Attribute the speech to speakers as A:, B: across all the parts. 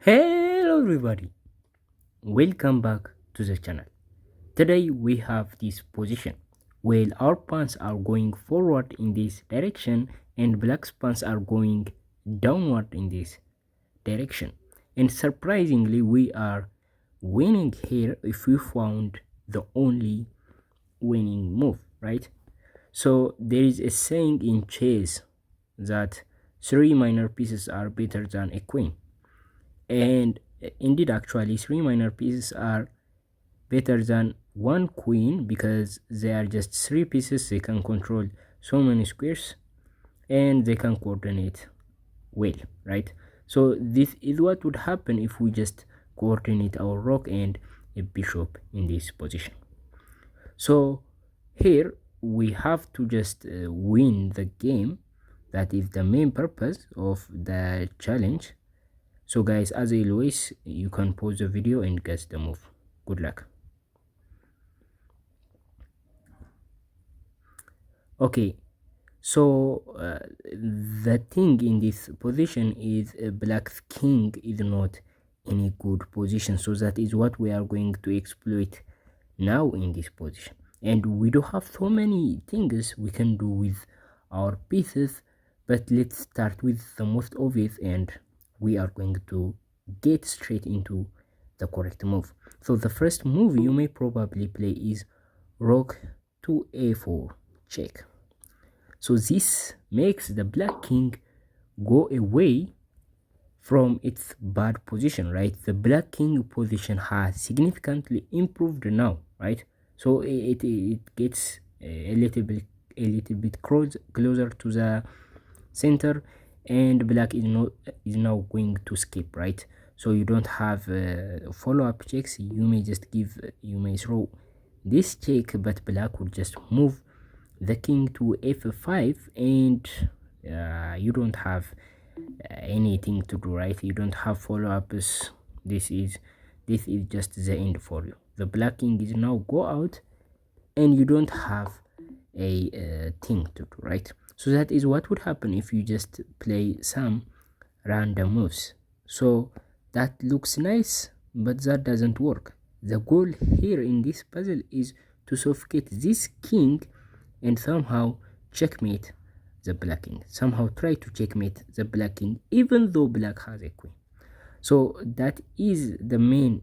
A: Hello everybody, welcome back to the channel. Today we have this position where our pawns are going forward in this direction and black's pawns are going downward in this direction. And surprisingly we are winning here if we found the only winning move, right? So there is a saying in chess that three minor pieces are better than a queen. And indeed, actually, three minor pieces are better than one queen because they are just three pieces. They can control so many squares and they can coordinate well, right? So this is what would happen if we just coordinate our rook and a bishop in this position. So here we have to just win the game. That is the main purpose of the challenge. So guys, as always, you can pause the video and guess the move. Good luck. Okay, so the thing in this position is black's king is not in a good position, so that is what we are going to exploit now in this position. And we do have so many things we can do with our pieces, but let's start with the most obvious, and we are going to get straight into the correct move. So the first move you may probably play is rook to a4 check. So this makes the black king go away from its bad position, right? The black king position has significantly improved now, right? So it gets a little bit closer to the center, and black is now going to skip, right? So you don't have follow-up checks. You may just you may throw this check, but black would just move the king to f5, and you don't have anything to do, right? You don't have follow-ups. This is just the end for you. The black king is now go out, and you don't have a thing to do, right? So that is what would happen if you just play some random moves. So that looks nice, but that doesn't work. The goal here in this puzzle is to suffocate this king and somehow checkmate the black king. Somehow try to checkmate the black king even though black has a queen. So that is the main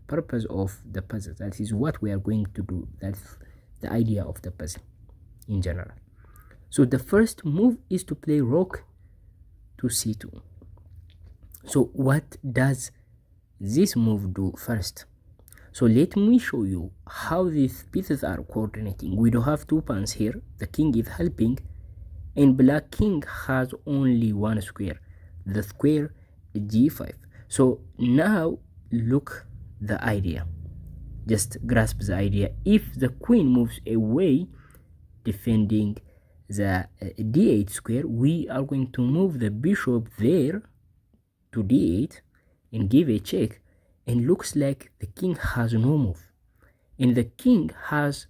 A: purpose of the puzzle. That is what we are going to do. That's the idea of the puzzle in general. So the first move is to play rook to c2. So what does this move do first? So let me show you how these pieces are coordinating. We do have two pawns here. The king is helping, and black king has only one square, the square g5. So now look the idea. Just grasp the idea. If the queen moves away, defending the d8 square, we are going to move the bishop there to d8 and give a check, and looks like the king has no move, and the king has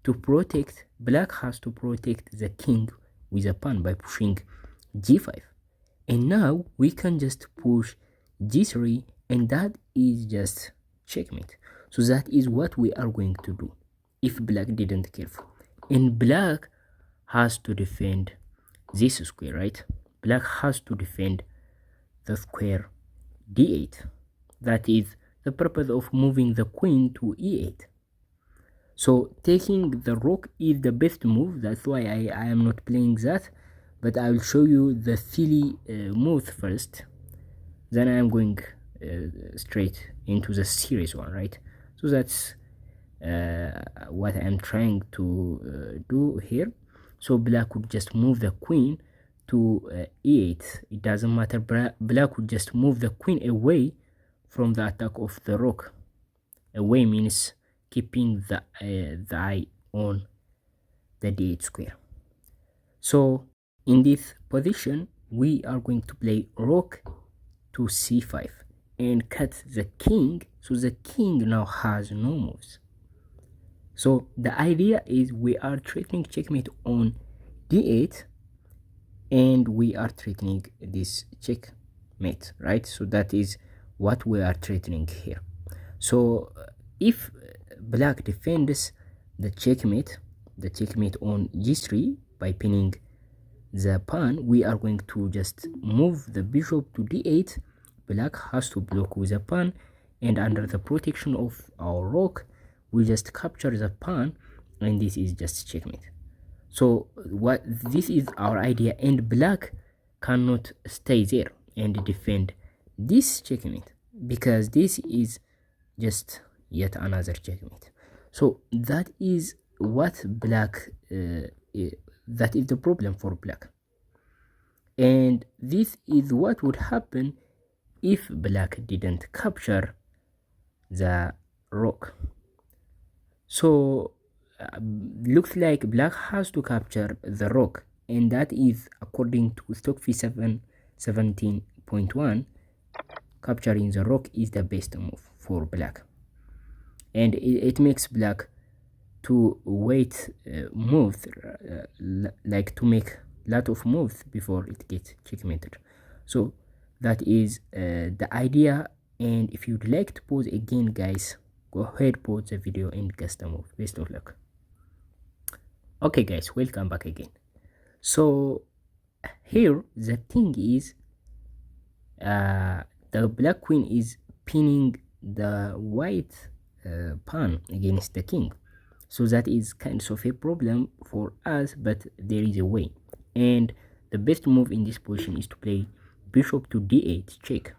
A: to protect, black has to protect the king with a pawn by pushing g5, and now we can just push g3, and that is just checkmate. So that is what we are going to do if black didn't careful, and black has to defend this square, right? Black has to defend the square d8. That is the purpose of moving the queen to e8. So taking the rook is the best move. That's why I am not playing that, but I will show you the silly moves first, then I am going straight into the serious one, right? So that's what I'm trying to do here. So black would just move the queen to e8. It doesn't matter. Black would just move the queen away from the attack of the rook. Away means keeping the eye on the d8 square. So in this position, we are going to play rook to c5 and cut the king, so the king now has no moves. So the idea is we are threatening checkmate on d8, and we are threatening this checkmate, right? So that is what we are threatening here. So if black defends the checkmate on g3 by pinning the pawn, we are going to just move the bishop to d8. Black has to block with a pawn, and under the protection of our rook, we just capture the pawn, and this is just checkmate. So what this is our idea, and black cannot stay there and defend this checkmate because this is just yet another checkmate. So that is what black that is the problem for black, and this is what would happen if black didn't capture the rook. So looks like black has to capture the rook, and that is according to Stockfish 17.1, capturing the rook is the best move for black, and it makes black to wait moves like to make lot of moves before it gets checkmated. So that is the idea, and if you'd like to pause again, guys, go ahead, pause the video and guess the move. Best of luck. Okay guys, welcome back again. So here the thing is the black queen is pinning the white pawn against the king. So that is kind of a problem for us, but there is a way. And the best move in this position is to play bishop to d8 check.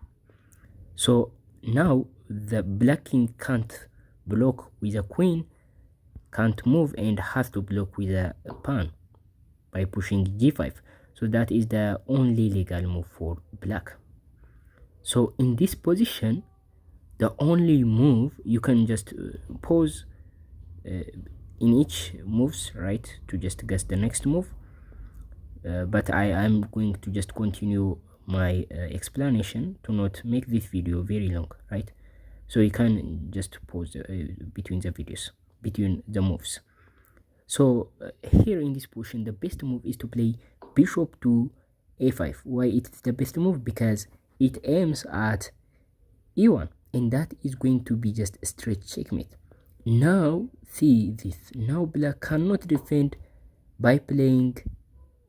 A: So now the black king can't block with a queen, can't move, and has to block with a pawn by pushing g5. So that is the only legal move for black. So in this position, the only move you can just pause in each moves, right, to just guess the next move, but I am going to just continue my explanation to not make this video very long, right? So you can just pause between the videos, between the moves. So here in this position, the best move is to play bishop to a5. Why it's the best move? Because it aims at e1, and that is going to be just a straight checkmate. Now see this, now black cannot defend by playing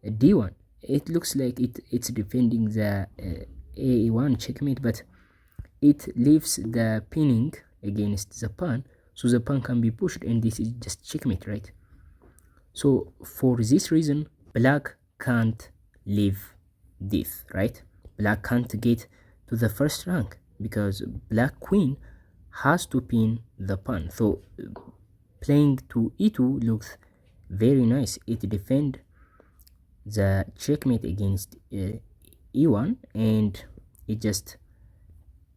A: d1. It looks like it's defending the a1 checkmate, but it leaves the pinning against the pawn, so the pawn can be pushed, and this is just checkmate, right? So for this reason, black can't leave this, right? Black can't get to the first rank because black queen has to pin the pawn. So playing to e2 looks very nice. It defends the checkmate against e1, and it just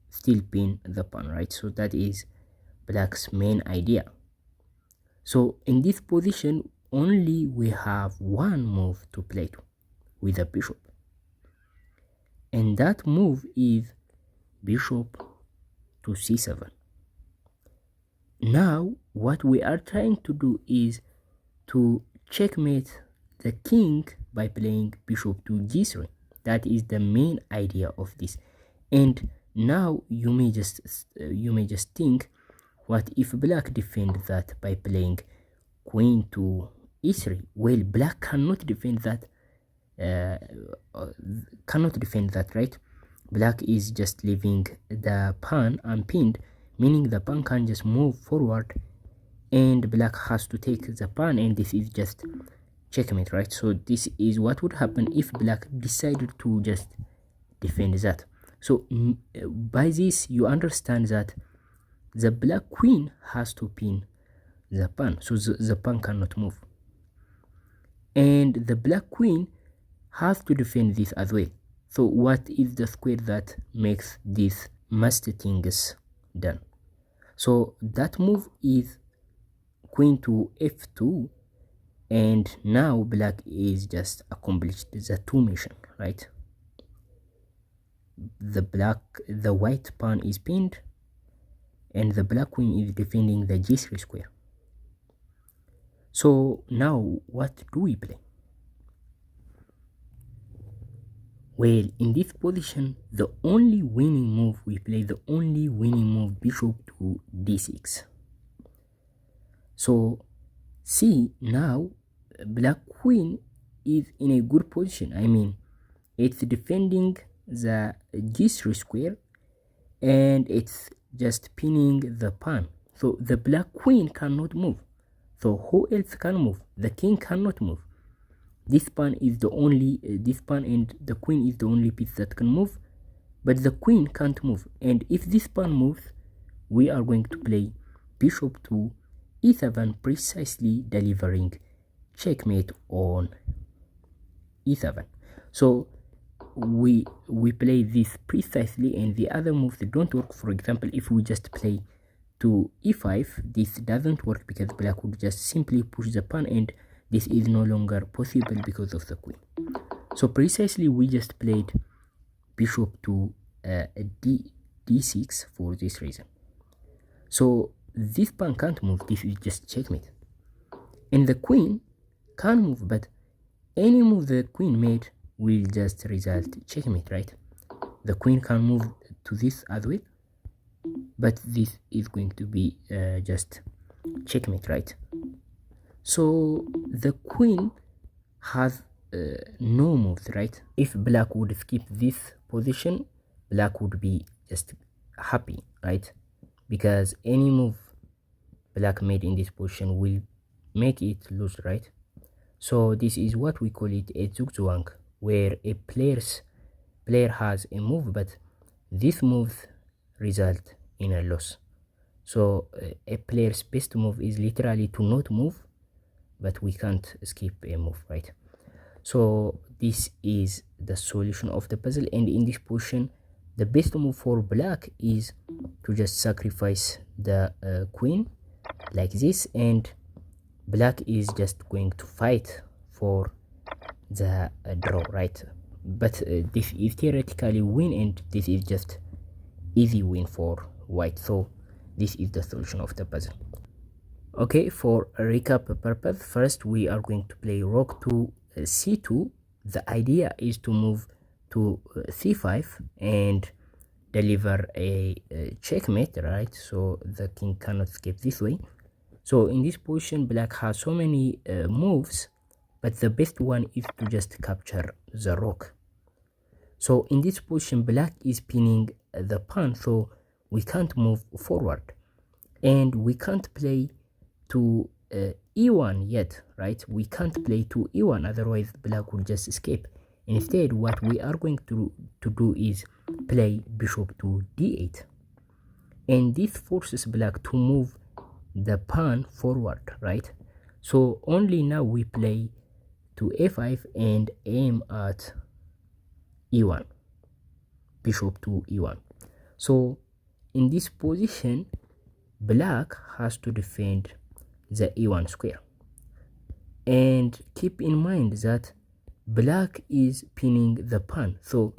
A: still pin the pawn, right? So that is black's main idea. So in this position, only we have one move to play to with a bishop, and that move is bishop to c7. Now what we are trying to do is to checkmate the king by playing bishop to g3. That is the main idea of this. And now you may just think, what if black defend that by playing queen to e3? Well, black cannot defend that, right? Black is just leaving the pawn unpinned, meaning the pawn can just move forward, and black has to take the pawn, and this is just checkmate, right? So this is what would happen if black decided to just defend that. So by this you understand that the black queen has to pin the pawn, so the pawn cannot move, and the black queen has to defend this as well. So what is the square that makes these must things done? So that move is queen to f2, and now black is just accomplished the two mission, right? The white pawn is pinned, and the black queen is defending the g3 square. So now what do we play? Well, in this position, the only winning move we play, the only winning move, bishop to d6. So see, now black queen is in a good position. I mean, it's defending the g3 square and it's just pinning the pawn. So the black queen cannot move. So who else can move? The king cannot move. This pawn is the only, this pawn and the queen is the only piece that can move, but the queen can't move. And if this pawn moves, we are going to play bishop to e7, precisely delivering checkmate on e7. So we play this precisely, and the other moves don't work. For example, if we just play to e5, this doesn't work because black would just simply push the pawn, and this is no longer possible because of the queen. So precisely we just played bishop to d6 for this reason. So this pawn can't move, this is just checkmate. And the queen can move, but any move the queen made will just result checkmate, right? The queen can move to this as well, but this is going to be just checkmate, right? So the queen has no moves, right? If black would skip this position, black would be just happy, right? Because any move black made in this position will make it lose, right? So this is what we call it a zugzwang, where a player has a move, but this move result in a loss. So a player's best move is literally to not move, but we can't skip a move, right? So this is the solution of the puzzle, and in this position the best move for black is to just sacrifice the queen like this, and black is just going to fight for the draw, right? But this is theoretically win, and this is just easy win for white. So this is the solution of the puzzle. Okay, for a recap purpose, first we are going to play rook to c2. The idea is to move to c5 and deliver a checkmate, right? So the king cannot escape this way. So in this position, black has so many moves, but the best one is to just capture the rook. So in this position, black is pinning the pawn, so we can't move forward, and we can't play to e1 yet, right? We can't play to e1, otherwise black will just escape. Instead, what we are going to do is play bishop to d8, and this forces black to move the pawn forward, right? So only now we play to a5 and aim at e1, bishop to e1. So in this position, black has to defend the e1 square, and keep in mind that black is pinning the pawn. So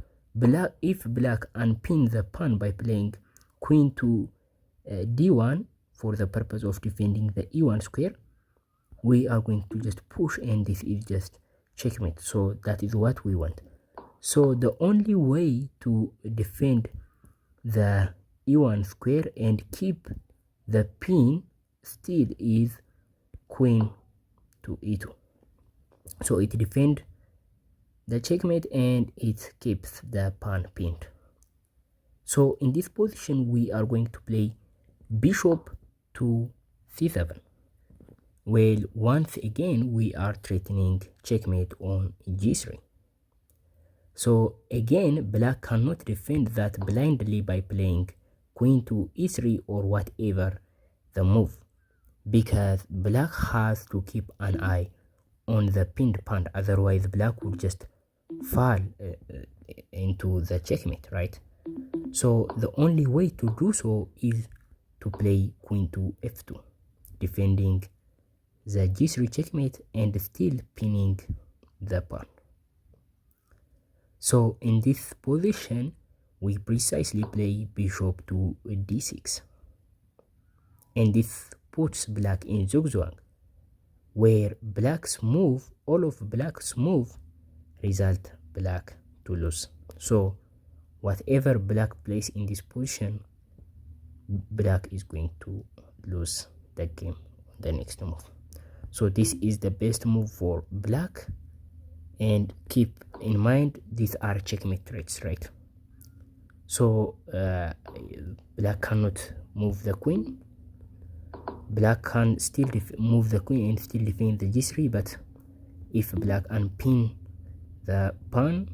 A: if black unpin the pawn by playing queen to d1 for the purpose of defending the e1 square, we are going to just push, and this is just checkmate. So that is what we want. So the only way to defend the e1 square and keep the pin still is queen to e2. So it defends the checkmate and it keeps the pawn pinned. So in this position, we are going to play bishop to c7. Well, once again, we are threatening checkmate on g3. So again, black cannot defend that blindly by playing queen to e3 or whatever the move, because black has to keep an eye on the pinned pawn, otherwise black would just fall into the checkmate, right? So the only way to do so is to play queen to f2, defending the g3 checkmate and still pinning the pawn. So in this position, we precisely play bishop to d6, and this puts black in zugzwang, where black's move, all of black's move, result black to lose. So whatever black plays in this position, black is going to lose the game on the next move. So this is the best move for black, and keep in mind these are checkmate threats, right? So black cannot move the queen. Black can still move the queen and still defend the g3, but if black unpin the pawn,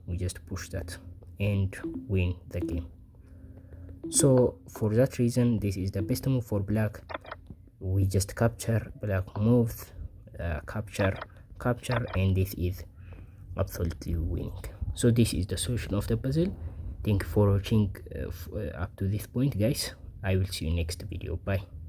A: we just push that and win the game. So for that reason, this is the best move for black. We just capture, black moves, capture, and this is absolutely winning. So this is the solution of the puzzle. Thank you for watching up to this point, guys. I will see you next video. Bye.